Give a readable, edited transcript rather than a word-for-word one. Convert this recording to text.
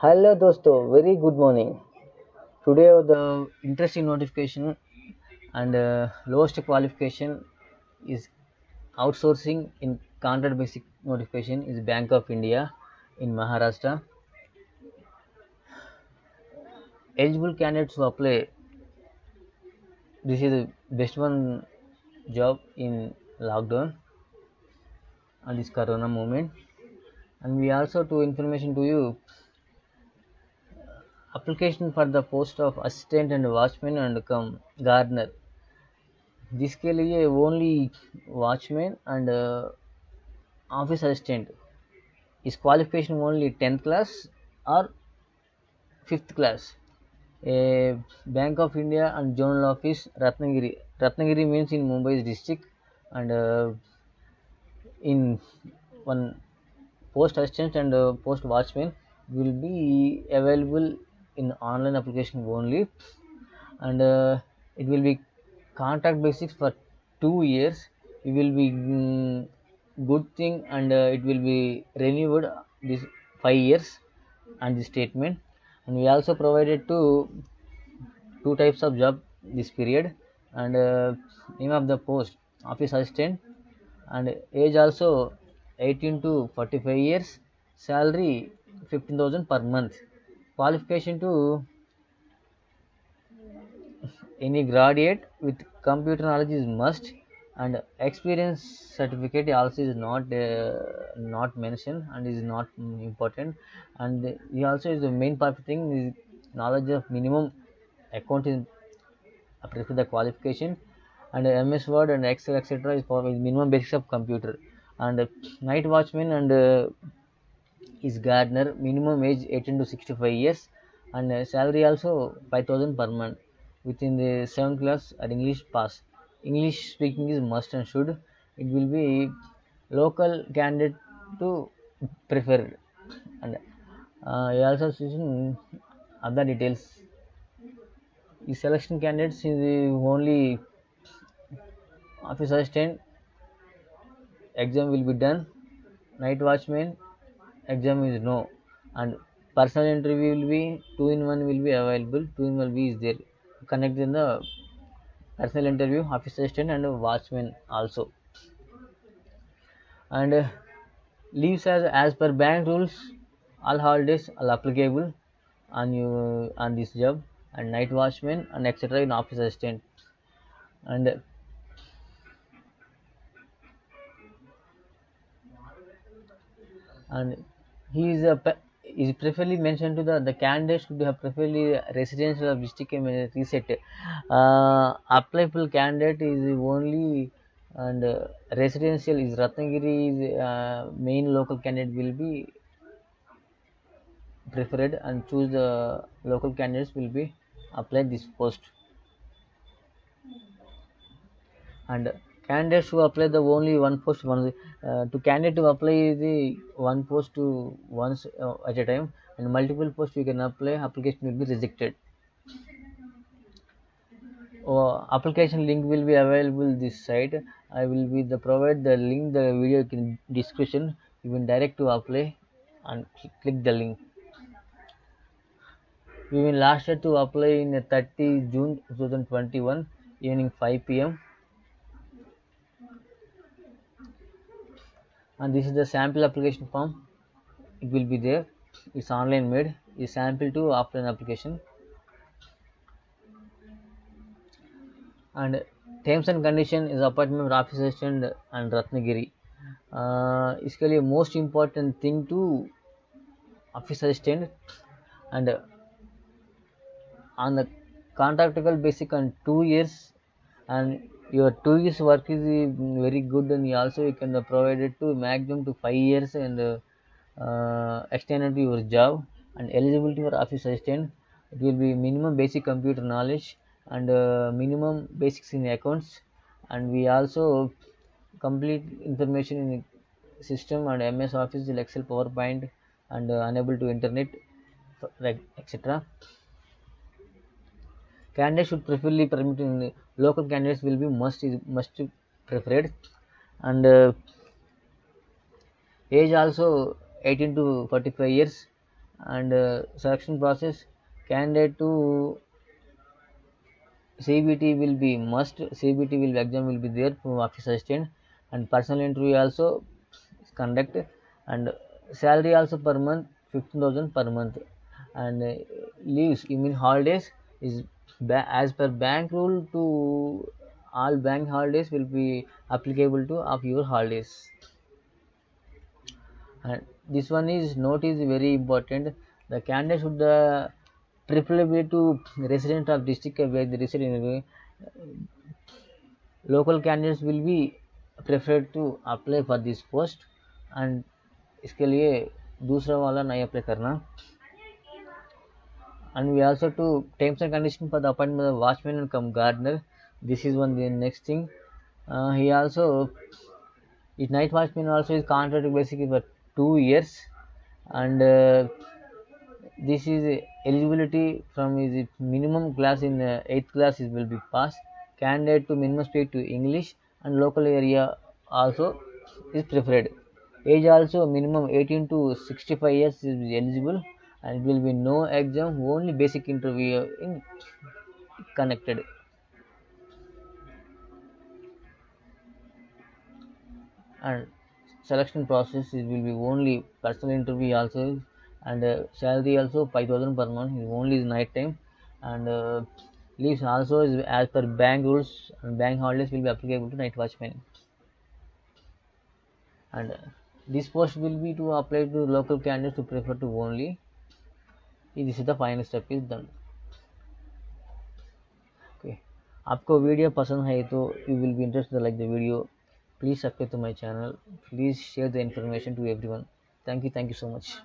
Hello dosto, very good morning. Today the interesting notification and lowest qualification is outsourcing in contract basic notification is Bank of India in Maharashtra. Eligible candidates who apply, this is the best one job in lockdown and this corona moment. And we also to information to you application for the post of assistant and watchman and come gardener. जिसके लिए only watchman and office assistant is qualification only 10th class or 5th class. A Bank of India and Zonal Office Ratnagiri. Ratnagiri means in Mumbai district, and in one post assistant and post watchman will be available in online application only, and it will be contract basics for 2 years. It will be good thing, and it will be renewed this 5 years and the statement. And we also provided two types of job this period, and name of the post office assistant, and age also 18 to 45 years, salary 15,000 per month, qualification to any graduate with computer knowledge is must, and experience certificate also is not mentioned and is not important. And he also is the main part thing is knowledge of minimum account is apply for the qualification, and MS Word and Excel etc. is for minimum basics of computer. And night watchman and is gardener, minimum age 18 to 65 years, and salary also 5,000 per month within the 7th class at English pass. English speaking is must and should. It will be local candidate to preferred. And also seeing other details. The selection candidates is the only office assistant exam will be done. Night watchman exam is no, and personal interview will be 2 in 1 will be available. 2 in 1 will be is there. Connect in the personal interview, office assistant and watchman also. And leaves as per bank rules, all holidays are applicable on you on this job, and night watchman and etc. in office assistant. And he is preferably mentioned to the candidates should have preferably residential or district reset. Applicable candidate is only, and residential is Ratnagiri's main local candidate will be preferred, and choose the local candidates will be applied this post. And candidates who apply the only one post one, to candidate to apply the one post to once at a time, and multiple posts you can apply, application will be rejected. Application link will be available this site. I will be the provide the link the video in description. You can direct to apply and click the link. We will last year to apply in 30 June 2021 evening 5 p.m. and this is the sample application form. It will be there. It's online made. Is sample to offline application. And terms and condition is appointment office assistant and Ratnagiri. इसके लिए most important thing to office assistant, and on the contractual basic on 2 years, and your 2 years work is very good, and also you can provide it to maximum to 5 years, and extended to your job. And eligibility for office assistant, it will be minimum basic computer knowledge, and minimum basics in accounts, and we also complete information in system and MS Office, Excel, PowerPoint, and unable to internet, like etc. Candidates should preferably permit in local candidates will be must preferred, and age also 18 to 45 years, and selection process, candidate to CBT will be must. CBT will exam will be there for office assistant, and personal interview also conduct, and salary also per month 15,000 per month, and leaves you mean holidays is as per bank rule to all bank holidays will be applicable to of your holidays. And this one is note is very important. The candidate should preferably to resident of district where they reside in. Local candidates will be preferred to apply for this post, and इसके लिए दूसरा वाला नहीं apply करना. And we also to terms and conditions for the appointment of watchman and come gardener. This is one the next thing. He also is night watchman also is contract basically for 2 years, and this is eligibility from his minimum class in 8th class is will be passed. Candidate to minimum speak to English, and local area also is preferred. Age also minimum 18 to 65 years is eligible, and will be no exam, only basic interview in connected. And selection process is will be only personal interview also, and salary also 5,000 per month is only is night time, and leaves also is as per bank rules, and bank holidays will be applicable to night watchman. And this post will be to apply to local candidates to prefer to only. This is the final step is done. Okay. आपको video पसंद है तो you will be interested like the video. Please subscribe to my channel. Please share the information to everyone. Thank you so much.